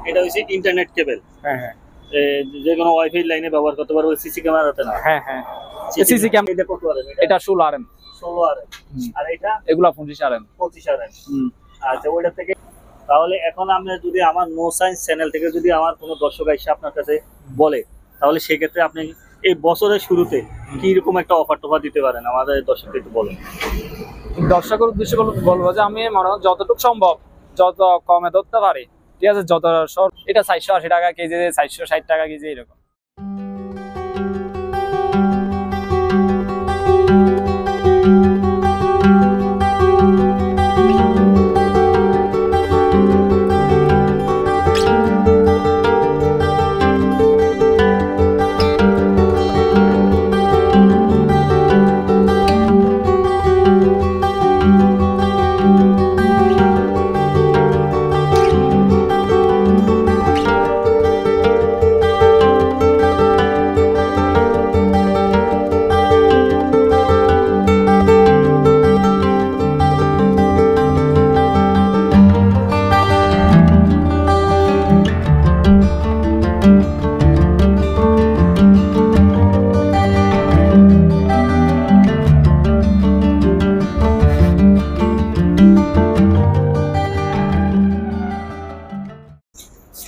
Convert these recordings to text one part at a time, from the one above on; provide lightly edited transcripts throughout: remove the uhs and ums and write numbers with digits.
এটা হচ্ছে ইন্টারনেট কেবল। হ্যাঁ হ্যাঁ যে কোনো ওয়াইফাই লাইনে ব্যবহার করতে পারবো, সিসি ক্যামেরাতে না। হ্যাঁ হ্যাঁ সিসি ক্যামেরা। এটা কত আর এটা 16 আরএম। 16 আর আর এটা এগুলা 25 আরএম। 25 আর। আচ্ছা, ওইটা থেকে তাহলে এখন আমরা যদি আমার নো সায়েন্স চ্যানেল থেকে যদি আমার কোনো দর্শক এসে আপনার কাছে বলে, তাহলে সেক্ষেত্রে আপনি এই বছরের শুরুতে কি রকম একটা অফার টফার দিতে পারেন আমাদের দর্শককে একটু বলেন। দর্শকের উদ্দেশ্যে বলবো যে আমি মনে হয় যতটুকু সম্ভব যত কমে ধরতে পারি, ঠিক আছে, যত এটা 480 টাকা কেজি, 460 টাকা কেজি এরকম।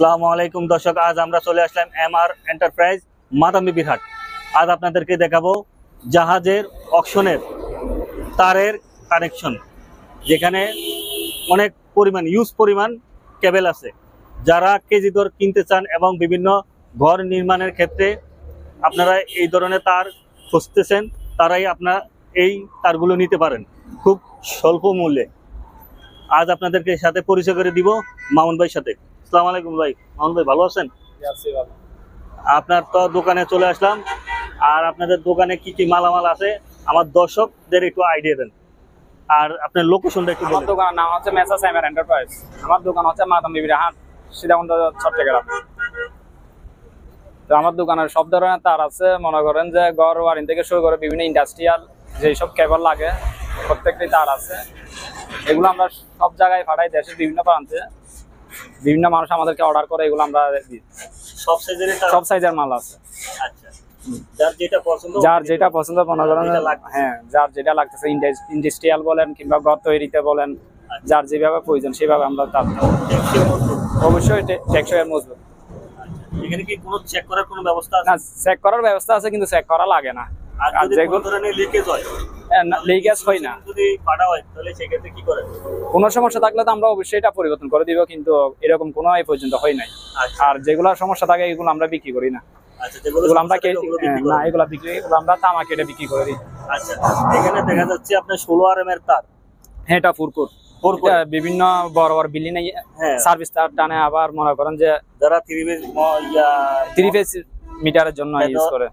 আসসালামু আলাইকুম দর্শক, আজ আমরা চলে আসলাম এমআর এন্টারপ্রাইজ মাদামি বিরহাট। আজ আপনাদেরকে দেখাবো জাহাজের অকশনের তারের কানেকশন, যেখানে অনেক পরিমাণ ইউজ পরিমাণ কেবল আছে। যারা কেজি দর কিনতে চান এবং বিভিন্ন ঘর নির্মাণের ক্ষেত্রে আপনারা এই ধরনের তার খুঁজতেছেন, তারাই আপনার এই তারগুলো নিতে পারেন খুব স্বল্প মূল্যে। আজ আপনাদেরকে সাথে পরিচয় করে দিব মামুন ভাইয়ের সাথে। আসসালামু আলাইকুম ভাই। মামুন ভাই ভালো আছেন? আপনার তো দোকানে চলে আসলাম, আর আপনাদের দোকানে কি কি মালামাল আছে আমার দর্শকদের একটু আইডিয়া দেন, আর আপনার লোকেশনটা একটু বলুন। আমার দোকানের নাম হচ্ছে মেসার্স এমআর এন্টারপ্রাইজ। আমার দোকান হচ্ছে মাদামি বিরহাট, সীতাকুণ্ড, চট্টগ্রাম। তো আমার দোকানের সব ধরনের তার আছে, মনে করেন যে ঘর ওয়ারিং থেকে শুরু করে বিভিন্ন ইন্ডাস্ট্রিয়াল যেসব কেবল লাগে প্রত্যেকটি তার আছে। এগুলো আমরা সব জায়গায় পাঠাই, দেশের বিভিন্ন প্রান্তে। বিভিন্ন মানুষ আমাদেরকে অর্ডার করে, এগুলো আমরা দিই। সব সাইজের মাল আছে। আচ্ছা, যার যেটা পছন্দ মনে করেন, হ্যাঁ, যার যেটা লাগতেছে, ইন্ডাস্ট্রিয়াল বলেন কিংবা ঘর তৈরিতে বলেন, যার যেভাবে প্রয়োজন সেভাবে আমরা তার অবশ্যই টেকসই মজবুত। এখানে কি কোনো চেক করার কোনো ব্যবস্থা আছে? না, চেক করার ব্যবস্থা আছে, কিন্তু চেক করা লাগে না। আর যদি কোনো ধরনের লিকেজ হয়? লিকেজ হয় না। যদি ফাটা হয় তাহলে সেক্ষেত্রে কি করেন? কোনো সমস্যা থাকলে তো আমরা অবশ্যই এটা পরিবর্তন করে দিব, কিন্তু এরকম কোনো এই পর্যন্ত হয় নাই। আর যেগুলো সমস্যা থাকে এগুলো আমরা বিক্রি করি না। আচ্ছা, যেগুলো আমরা না, এগুলো বিক্রি, এগুলো আমরা তামা কেটে বিক্রি করে দিই। আচ্ছা, এখানে দেখা যাচ্ছে আপনার 16 আরএম এর তার। হ্যাঁ, এটা ফুরকুর বিভিন্ন বড় বড় বিল্ডিং এ সার্ভিস তার টানে। আবার মনে করেন যে যারা 3 ফেজ মিটারের জন্য ইউজ করে,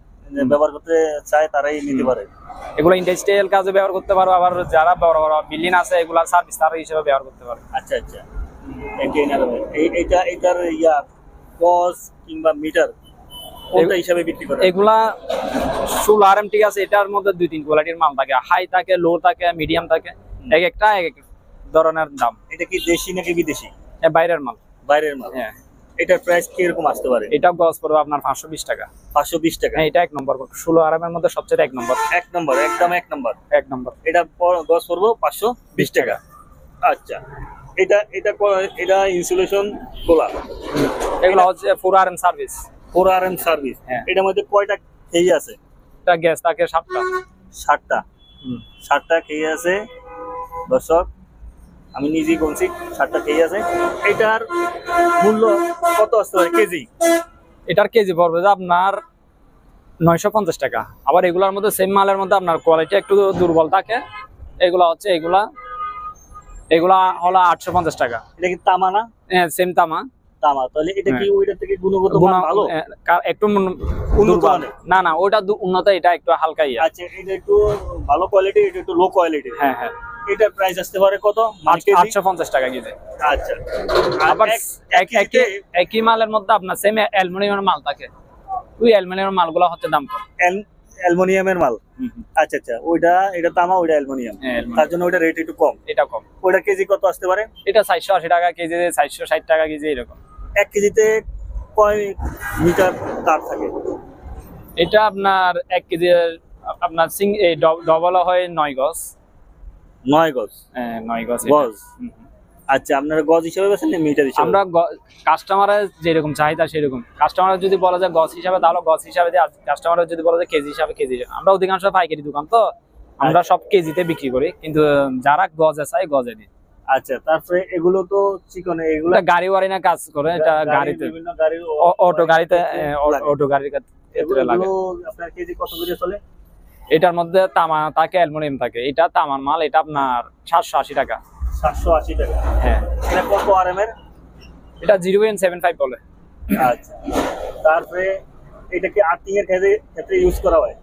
ব্যবহার করতে চায়, তারাই নিতে পারে। এগুলো ইন্ডাস্ট্রিয়াল কাজে ব্যবহার করতে পারো, আবার যারা বড় বড় বিল্ডিং আছে এগুলা সার্ভিস তার হিসেবে ব্যবহার করতে পারে। আচ্ছা আচ্ছা, এটার গজ কিংবা মিটার কোনটা হিসাবে বিক্রি করে? এগুলা 16 আরএম, ঠিক আছে। এটার মধ্যে 2-3 কোয়ালিটির মাল থাকে, হাই থাকে, লো থাকে, মিডিয়াম থাকে। এক একটা এক এক ধরনের দাম। এটা কি দেশি নাকি বিদেশি? বাইরের মাল। বাইরের মাল, হ্যাঁ। এটার প্রাইস কি রকম আসতে পারে? এটা গজ পড়বে আপনার 520 টাকা। 520 টাকা? হ্যাঁ, এটা 1 নম্বর 16 আরএম এর মধ্যে সবচেয়ে 1 নম্বর। 1 নম্বর, একদম 1 নম্বর। 1 নম্বর। এটা গজ পড়বে 520 টাকা। আচ্ছা, এটা ইনসুলেশন খোলা। এগুলো হচ্ছে 4 আরএম সার্ভিস। 4 RM service. এটার মধ্যে কয়টা কেজি আছে? এটা গ্যাস থাকে 7টা। 7টা কেজি আছে দর্শক, আমি নিজেই বলছি 7টা কেজি আছে। এটার মূল্য কত আসতে পারে কেজি? এটার কেজি পড়বে যে আপনার 950 টাকা। আবার এগুলোর মধ্যে সেম মালের মধ্যে আপনার কোয়ালিটি একটু দুর্বল থাকে। এগুলা হলো 850 টাকা। এটা কি তামা না? হ্যাঁ, সেম তামা। তাহলে এটা কি ওইটা থেকে গুণগত মান ভালো? একটু উন্নত। না না, ওটা উন্নত, এটা একটু হালকা। আচ্ছা, এটা একটু ভালো কোয়ালিটি, এটা একটু লো কোয়ালিটি। হ্যাঁ হ্যাঁ। এটার প্রাইস আসতে পারে কত? 850 টাকা কেজি। আচ্ছা, আবার একই মালের মধ্যে আপনার সেম অ্যালুমিনিয়ামের মাল থাকে। ওই অ্যালুমিনিয়ামের মালগুলো হচ্ছে দাম কম। অ্যালুমিনিয়ামের মাল? আচ্ছা আচ্ছা, এটা তামা, ওইটা অ্যালুমিনিয়াম, তার জন্য ওইটা রেট একটু কম। এটা কম। ওইটা কেজি কত আসতে পারে? এটা 480 টাকা কেজি, 460 টাকা কেজি এরকম। 1 কেজিতে কয় মিটার তার থাকে? এটা আপনার 1 কেজি আপনার ডবল হয় 9 গজ। 9 গজ। হ্যাঁ 9 গজ গজ। আচ্ছা, আপনারা গজ হিসেবে বেছেন না মিটার হিসেবে? আমরা কাস্টমারের যেরকম চাহিদা সেরকম, কাস্টমার যদি বলে যে গজ হিসাবে তাহলে গজ হিসাবে দিই, আর কাস্টমার যদি বলে যে কেজি হিসাবে কেজি হিসাবে। আমরা অধিকাংশ পাইকারি দোকান তো আমরা সব কেজিতে বিক্রি করি, কিন্তু যারা গজে চাই গজে দিই। আচ্ছা, তারপরে এগুলো তো চিকন, এগুলো গাড়ি ওয়ারিনা কাজ করে, এটা গাড়িতে বিভিন্ন গাড়ি অটো গাড়িতে অটো গাড়ির ক্ষেত্রে লাগে। এগুলো আপনার কেজি কত করে চলে? এটার মধ্যে তামা থাকে, অ্যালুমিনিয়াম থাকে। এটা তামার মাল, এটা আপনার 780 টাকা। 780 টাকা। হ্যাঁ, এটা কত আরএম এর? এটা 0.75 বলে। আচ্ছা, তারপরে এটা কি আর্থিং এর ক্ষেত্রে ইউজ করা হয়?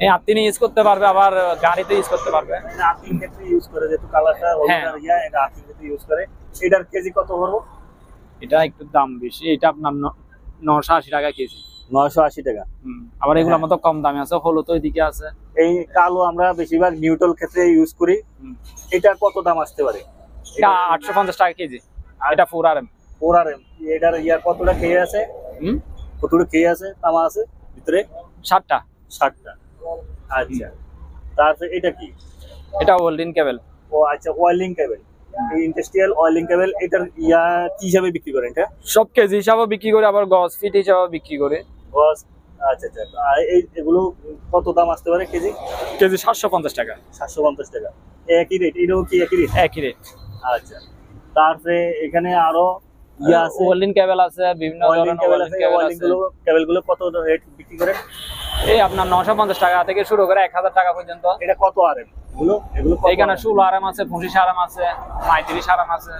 এই আপনি ইউজ করতে পারবে, আবার গাড়িতে ইউজ করতে পারবে। আর্থিং ক্ষেত্রে ইউজ করে, যেহেতু কালারটা হলুদ ইয়া, এটা আর্থিং ক্ষেত্রে ইউজ করে। এটার কেজি কত পড়বে? এটা একটু দাম বেশি, এটা আপনার 980 টাকা কেজি। 980 টাকা। আবার এগুলোর মতো কম দামে আছে, হলুদ ওইদিকে আছে। এই কালো আমরা বেশিরভাগ নিউট্রাল ক্ষেত্রে ইউজ করি। এটা কত দাম আসতে পারে? এটা 850 টাকা কেজি। এটা 4 আরএম। 4 আরএম। এটার ইয়া কতটা খেয়ে আছে? কতটা খেয়ে আছে, তামা আছে ভিতরে? 60টা। 60টা। আচ্ছা, তারপরে এটা কি? এটা ওয়েল্ডিং কেবল। ও আচ্ছা, ওয়েল্ডিং কেবল। এই ইন্ডাস্ট্রিয়াল ওয়েল্ডিং কেবল, এটার ইয়া কি হিসাবে বিক্রি করেন? এটা সব কেজি হিসাবে বিক্রি করে, আবার গজ ফিট হিসাবে বিক্রি করে। গজ। আচ্ছা আচ্ছা, এগুলো কত দাম আসতে পারে কেজি? কেজি 750 টাকা। 750 টাকা। একই রেট? এটাও কি একই রেট? একই রেট। আচ্ছা, তারপরে এখানে আরো ইয়া আছে, ওয়েল্ডিং কেবল আছে, বিভিন্ন ধরনের কেবল আছে। ওয়েল্ডিং কেবলগুলো কত রেট বিক্রি করেন? এই আপনার 950 টাকা থেকে শুরু করে 1000 টাকা পর্যন্ত। এটা কত আরএম? এগুলো এখানে 16 আরএম আছে, 25 আরএম আছে, 35 আরএম আছে।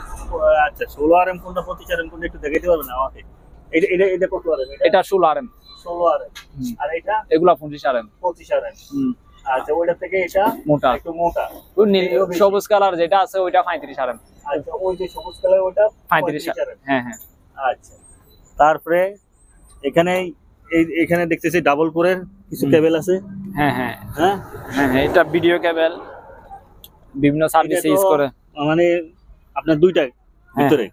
আচ্ছা, 16 আরএম কোনটা, 25 আরএম কোনটা একটু দেখাইতে পারবেন আমাকে? এটা কত আরএম? এটা 16 আরএম। 16 আরএম। আর এটা? এগুলা 25 আরএম। 25 আরএম। আচ্ছা, ওইটা থেকে এটা মোটা, একটু মোটা। সবুজ কালার যেটা আছে ওইটা 35 আরএম। আচ্ছা, ওই যে সবুজ কালার ওটা 35 আরএম। হ্যাঁ হ্যাঁ। আচ্ছা, তারপরে এখানে দেখতেছি ডাবল কোরের কিছু কেবল আছে। হ্যাঁ হ্যাঁ হ্যাঁ হ্যাঁ, এটা ভিডিও কেবল, বিভিন্ন সার্ভিসে ইউজ করে। মানে আপনার দুইটা ভিতরে।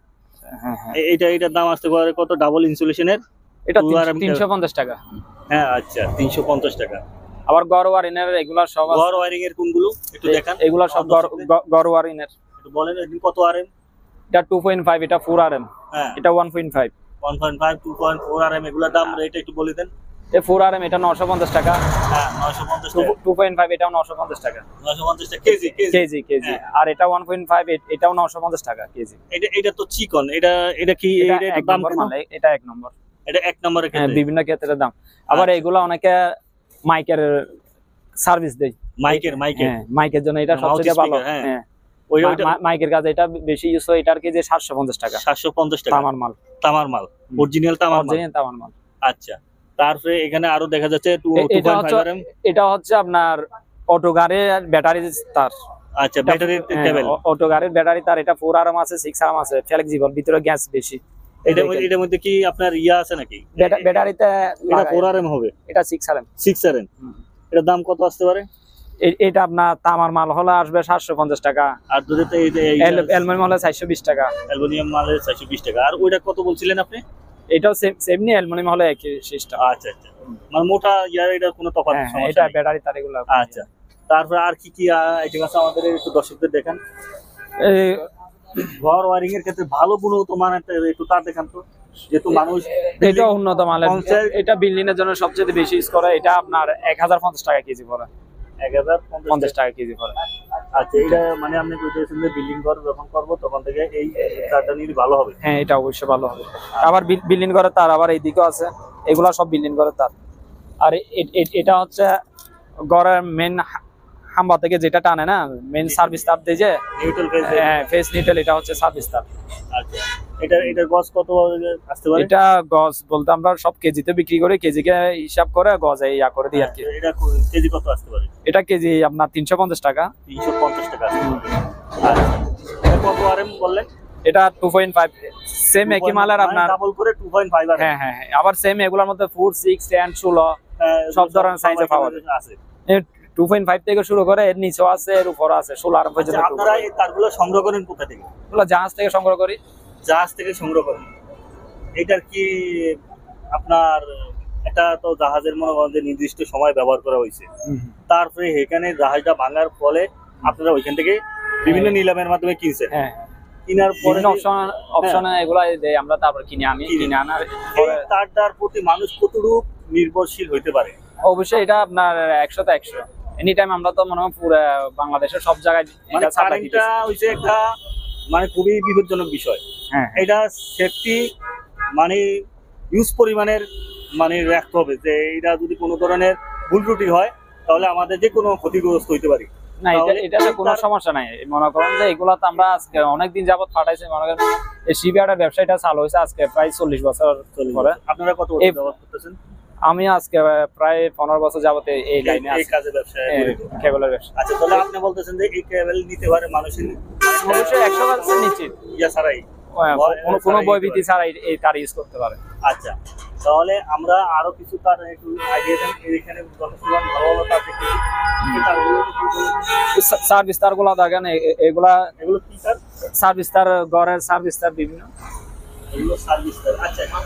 হ্যাঁ হ্যাঁ, এটার দাম আসতে পারে কত? ডাবল ইনসুলেশনের এটা 350 টাকা। হ্যাঁ, আচ্ছা, 350 টাকা। আবার গড় ওয়ারিনের এগুলা সব আছে। গড় ওয়ারিং এর কোনগুলো একটু দেখান? এগুলা সব গড় ওয়ারিনের। একটু বলেন কত আরএম? এটা 2.5, এটা 4 আরএম। হ্যাঁ, এটা 1.5। 1.5, 2.4 আরএম, এগুলোর দাম রেট একটু বলে দেন। এই 4 আরএম এটা 950 টাকা। হ্যাঁ, 950 টাকা। 2.5 এটাও 950 টাকা। 950 টাকা কেজি। কেজি। আর এটা 1.5, এটাও 950 টাকা কেজি। এটা তো চিকন। এটা কি এটা দাম মাল, এটা 1 নম্বর। এটা 1 নম্বরের ক্ষেত্রে? বিভিন্ন ক্ষেত্রে দাম। আবার এগুলা অনেকে মাইকের সার্ভিস দেয়। মাইকের জন্য এটা সবচেয়ে ভালো। হ্যাঁ, মাইকের কাজে এটা বেশি ইউজ হয়। এটার কেজি 750 টাকা। 750 টাকা। তামার মাল, অরিজিনাল তামার মাল। আচ্ছা, তারপরে এখানে আরো দেখা যাচ্ছে 2.5 আরএম। এটা হচ্ছে আপনার অটো গাড়ির ব্যাটারি তার। আচ্ছা, ব্যাটারির কেবল, অটো গাড়ির ব্যাটারি তার। এটা 4 আরএম আছে, 6 আরএম আছে, ফ্লেক্সিবল, ভিতরে গ্যাস বেশি। এটার মধ্যে কি আপনার ইয়া আছে নাকি? ব্যাটারিতে এটা 4 আরএম হবে, এটা 6 আরএম। 6 আরএম। এটার দাম কত আসতে পারে? এটা আপনার তামার মাল হলে আসবে 750 টাকা। আর যদি অ্যালুমিনিয়াম হলে 420 টাকা। অ্যালুমিনিয়াম মালে 420 টাকা। আর ওইটা কত বলছিলেন আপনি? এটাও সেম নি, অ্যালুমিনিয়াম হলে একই সিস্টেম। আচ্ছা আচ্ছা, মানে মোটা ইয়ার এটা কোনো তফাৎ সমস্যা এটা ব্যাটারি তার এগুলো। আচ্ছা, তারপরে আর কি কি আইটেম আছে আমাদের একটু দর্শকদের দেখান। এই ঘর ওয়ারিং এর ক্ষেত্রে ভালো গুণগত মানের একটু তার দেখান তো, যেহেতু মানুষ। এটা উন্নত মানের, এটা বিল্ডিং এর জন্য সবচেয়ে বেশি ইউজ করে। এটা আপনার 1050 টাকা কেজি পড়ে। 1050 টাকা কেজি পড়ে। আচ্ছা, এটা মানে আপনি বলতেছেন যে বিল্ডিং ঘর যখন করব তখন থেকে এই তারটা নিলে ভালো হবে? হ্যাঁ, এটা অবশ্যই ভালো হবে। আবার বিল্ডিং ঘরে তার আবার এইদিকেও আছে, এগুলা সব বিল্ডিং ঘরে তার। আর এটা হচ্ছে ঘরের মেন হাম্বা থেকে যেটা টানে না, মেন সার্ভিস তার দেয় যে নিউট্রাল ফেজ। হ্যাঁ, ফেজ নিউট্রাল, এটা হচ্ছে সার্ভিস তার। আচ্ছা, এটার গজ কত আসতে পারে? এটা গজ বলতে আমরা সব কেজিতে বিক্রি করে, কেজিকে হিসাব করে গজে ইয়া করে দিই আর কি। এটা কেজি কত আসতে পারে? এটা কেজি আপনার 350 টাকা। 350 টাকা আসতে পারে। আচ্ছা, এটা কত আরএম বললেন? এটা 2.5, সেম একই মালের আপনার ডাবল করে 2.5 আরএম। হ্যাঁ হ্যাঁ, আবার সেম এগুলোর মধ্যে 4, 6, 10, 16 সব ধরনের সাইজে পাওয়া আছে। 2.5 থেকে শুরু করে এর নিচেও আছে, এর উপরও আছে, 16 আরএম পর্যন্ত। আপনারা এই তারগুলো সংগ্রহ করেন কোথা থেকে? এগুলো জাহাজ থেকে সংগ্রহ করি। জাহাজ থেকে সংগ্রহ করেন। এটার কি আপনার, এটা তো জাহাজের মনে করেন যে নির্দিষ্ট সময় ব্যবহার করা হয়েছে, তারপরে এখানে জাহাজটা ভাঙার ফলে আপনারা ওইখান থেকে বিভিন্ন নিলামের মাধ্যমে কিনছেন, হ্যাঁ কিনার পরে বিভিন্ন অপশনে এগুলা দেয় আমরা, তারপর কিনে আনি, কিনে আনার পরে তারটার প্রতি মানুষ কতটুকু নির্ভরশীল হইতে পারে? অবশ্যই এটা আপনার 100 তে 100 এনি টাইম। আমরা তো মনে হয় পুরো বাংলাদেশের সব জায়গায় মানে এটা সাপ্লাই কারেন্টটা হইছে একটা মানে খুবই বিপজ্জনক বিষয়। হ্যাঁ এটা সেফটি মানে ইউজ পরিমাণের মানে রাখতে হবে, যে এটা যদি কোনো ধরনের ভুল ত্রুটি হয় তাহলে আমাদের যে কোনো ক্ষতিগ্রস্ত হইতে পারি। না, এটাতে কোনো সমস্যা নাই। মনে করেন যে এগুলা তো আমরা আজকে অনেকদিন যাবত পাঠাইছি। মনে করেন এই শিপইয়ার্ডের ব্যবসাটা চালু হয়েছে আজকে প্রায় 40 বছর পরে। আপনারা কত বছর ব্যবহার করতেছেন? আমি আজকে প্রায় 15 বছর যাবত এই লাইনে আছি, এই কাজে ব্যবসায় কেবলের ব্যবসা। আচ্ছা, তাহলে আপনি বলতেছেন যে এই কেবল নিতে পারে মানুষের অবশ্যই 100% নিশ্চিত, ইয়া ছাড়াই, কোনো বৈবিধি ছাড়া এই তার ইউজ করতে পারে। আচ্ছা, তাহলে আমরা আরো কিছু তার একটু আইডিয়া দেন। এখানে যথেষ্ট ভালো ভালো তার সার্ভিস তার গুলা দেখেন, এগুলো কি স্যার? সার্ভিস তার, ঘরের সার্ভিস তার বিভিন্ন, এগুলো সার্ভিস তার। আচ্ছা, এটা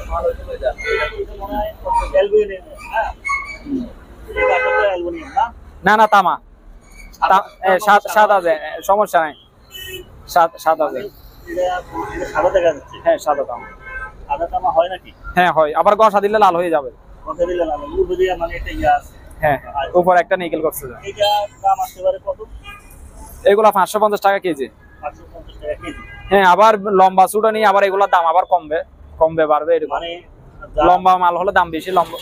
তো মনে হয় অ্যালুমিনিয়াম, হ্যাঁ এটা তো অ্যালুমিনিয়াম না? না না তামা, সাদা আছে, সমস্যা নাই, সাদা আছে। এটা সাদা দেখা যাচ্ছে? হ্যাঁ সাদা তামা। সাদা তামা হয় নাকি? হ্যাঁ হয়, আবার ঘষা দিলে লাল হয়ে যাবে। কথা দিলে না, উপরিয়া মানে এটা ইয়া আছে। হ্যাঁ উপর একটা নিকেল করছে। এটা দাম আসতে পারে কত? এগুলা 550 টাকা কেজি। 550 টাকা কেজি? হ্যাঁ, আবার লম্বা চুটা নিয়ে আবার এগুলা দাম আবার কমবে বাড়বে এরকম। মানে লম্বা মাল হলে দাম বেশি, লম্বা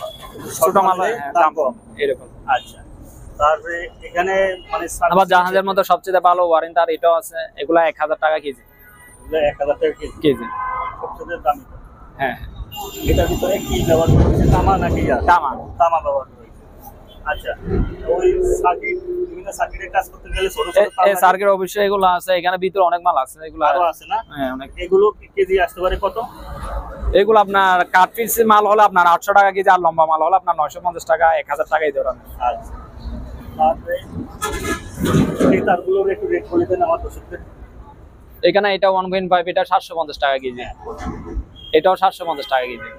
ছোট মাল হলে দাম কম এরকম। আচ্ছা, তারপরে এখানে মানে আবার জাহাজের মধ্যে সবচেয়ে ভালো ওয়ারেন্টি আর এটাও আছে, এগুলা 1000 টাকা কেজি। 1000 টাকা কেজি সবচেয়ে দামি। হ্যাঁ, এটার ভিতরে কি ব্যবহার করেছে? তামা নাকি? তামা। তামা ব্যবহার করেছে। আচ্ছা, ওই সার্কিট, বিভিন্ন সার্কিটের কাজ করতে গেলে ছোট ছোট এই সার্কিট অবশ্যই এগুলো আছে, এখানে ভিতরে অনেক মাল আছে, এগুলো আরো আছে না? হ্যাঁ অনেক। এগুলো কেজি আসতে পারে কত? এগুলো আপনার কাট পিস মাল হলে আপনার 800 টাকা কেজি, আর লম্বা মাল হলে আপনার 950 টাকা, 1000 টাকা এই ধরনের। আচ্ছা, তারপরে এই তারগুলোর একটু রেট বলে দেন আমার দর্শকদের। এখানে এটা 1.5, এটা 750 টাকা কেজি, এটাও 750 টাকা কেজি।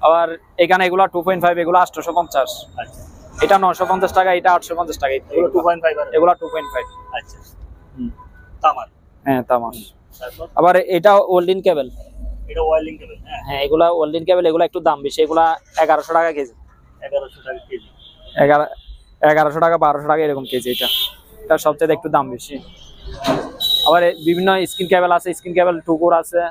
আবার এখানে এগুলা 2.5, এগুলো 850। আচ্ছা, এটা 950 টাকা, এটা 850 টাকা। এগুলো 2.5 আর এগুলা 2.5। আচ্ছা, তামার। হ্যাঁ তামার। তারপর আবার এটা ওয়েল্ডিং কেবল, এটা ওয়্যারলিং কেবল। হ্যাঁ এগুলা ওয়েল্ডিং কেবল, এগুলা একটু দাম বেশি, এগুলা 1100 টাকা কেজি। 1100 টাকা কেজি? 1100 টাকা 1200 টাকা এরকম কেজি। এটা সবচেয়ে একটু দাম বেশি। আবার বিভিন্ন স্ক্রিন কেবল আছে, স্ক্রিন কেবল টুকুর আছে।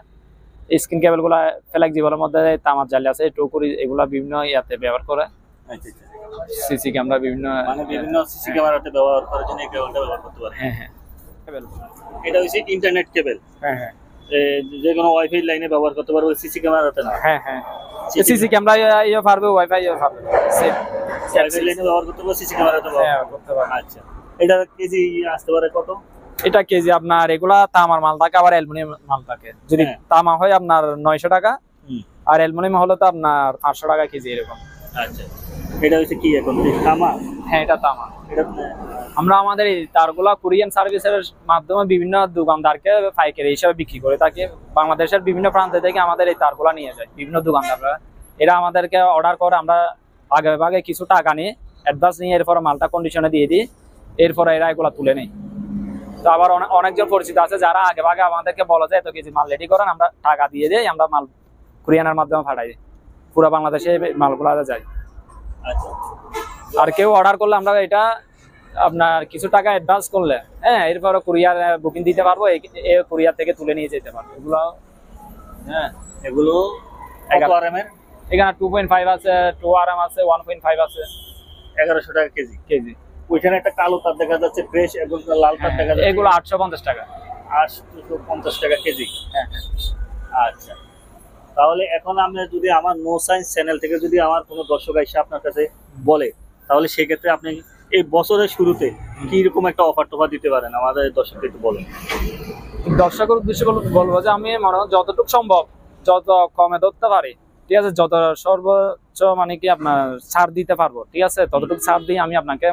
স্ক্রিন কেবল গুলা ফ্লেক্সিবলের মধ্যে তামার জালি আছে, টুকুর এগুলা বিভিন্ন ইয়াতে ব্যবহার করে। আচ্ছা, সিসি ক্যামেরা বিভিন্ন, মানে বিভিন্ন সিসি ক্যামেরাতে ব্যবহার করার জন্য এই কেবলটা ব্যবহার করতে পারে। হ্যাঁ হ্যাঁ কেবল। এটা হচ্ছে ইন্টারনেট কেবল। হ্যাঁ হ্যাঁ, যে কোনো ওয়াইফাই লাইনে ব্যবহার করতে পারবে, সিসি ক্যামেরাতে না? হ্যাঁ হ্যাঁ, সিসি ক্যামেরা ইয়ে পারবে, ওয়াইফাই ইয়ে পারবে, সেম ওয়াইফাই লাইনে ব্যবহার করতে পারবে, সিসি ক্যামেরাতে ব্যবহার করতে পারবে। আচ্ছা, এটা কেজি আসতে পারে কত? এটা কেজি আপনার, এগুলা তামার মাল থাকে, আবার অ্যালুমিনিয়াম মাল থাকে। যদি তামা হয় আপনার 900 টাকা, আর অ্যালুমিনিয়াম হলে তো আপনার 500 টাকা কেজি এরকম। আচ্ছা, এটা হচ্ছে কি এখন তামা? হ্যাঁ এটা তামা। এটা আমরা আমাদের এই তারগুলা কুরিয়ান সার্ভিসের মাধ্যমে বিভিন্ন দোকানদারকে পাইকারি হিসাবে বিক্রি করে থাকি। বাংলাদেশের বিভিন্ন প্রান্ত থেকে আমাদের এই তারগুলা নিয়ে যায় বিভিন্ন দোকানদাররা। এরা আমাদেরকে অর্ডার করে, আমরা আগে ভাগে কিছু টাকা নিয়ে অ্যাডভান্স নিয়ে এরপরে মালটা কন্ডিশনে দিয়ে দিই, এরপরে এরা এগুলা তুলে নেই। তো আবার অনেকজন পরিচিত আছে যারা আগে ভাগে আমাদেরকে বলে যে এত কেজি মাল রেডি করেন, আমরা টাকা দিয়ে দিই, আমরা মাল কুরিয়ানের মাধ্যমে পাঠাই দিই, পুরো বাংলাদেশে মালগুলা যায়। আচ্ছা, আর কেউ অর্ডার করলে আমরা এটা আপনার কিছু টাকা অ্যাডভান্স করলে, হ্যাঁ এরপরে কুরিয়ার বুকিং দিতে পারবো, এই কুরিয়ার থেকে তুলে নিয়ে যেতে পারবো এগুলো। হ্যাঁ এগুলো কত আরএম এর? এখানে 2.5 আছে, 2 RM আছে, 1.5 আছে। 1100 টাকা কেজি। ওইখানে একটা কালো তার দেখা যাচ্ছে ফ্রেশ, এবং লাল তার দেখা যাচ্ছে, এগুলো 850 টাকা। 850 টাকা কেজি। হ্যাঁ আচ্ছা, তাহলে এখন আমি যদি আমার নো সায়েন্স চ্যানেল থেকে যদি আমার কোনো দর্শক এসে আপনার কাছে বলে, তাহলে সেক্ষেত্রে আপনি এই বছরের শুরুতে কি রকম একটা অফার টফার দিতে পারেন আমাদের দর্শককে একটু বলেন। দর্শকের উদ্দেশ্যে বলবো যে আমি মনে হয় যতটুকু সম্ভব, যত কমে ধরতে পারি, ঠিক আছে, যত সর্বোচ্চ মানে কি আপনার ছাড় দিতে পারবো, ঠিক আছে, ততটুকু ছাড় দিয়ে আমি আপনাকে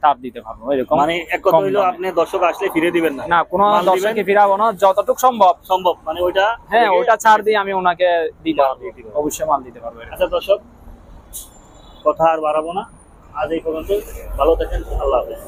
তার দিতে পারবো এরকম। মানে এক কথা কম হইলো দামে। আপনি দর্শক আসলে ফিরে দিবেন না, না কোনো মাল দিবেন? দর্শককে ফিরাবো না, যতটুকু সম্ভব। সম্ভব মানে ওইটা হ্যাঁ ওইটা ছাড় দিয়ে আমি ওনাকে দিতে মাল পারবো, দিয়ে দিতে পারবো। অবশ্যই মাল দিতে পারবো। আচ্ছা দর্শক, কথা আর বাড়াবো না, আজ এই পর্যন্ত। ভালো থাকেন, আল্লাহ হাফেজ।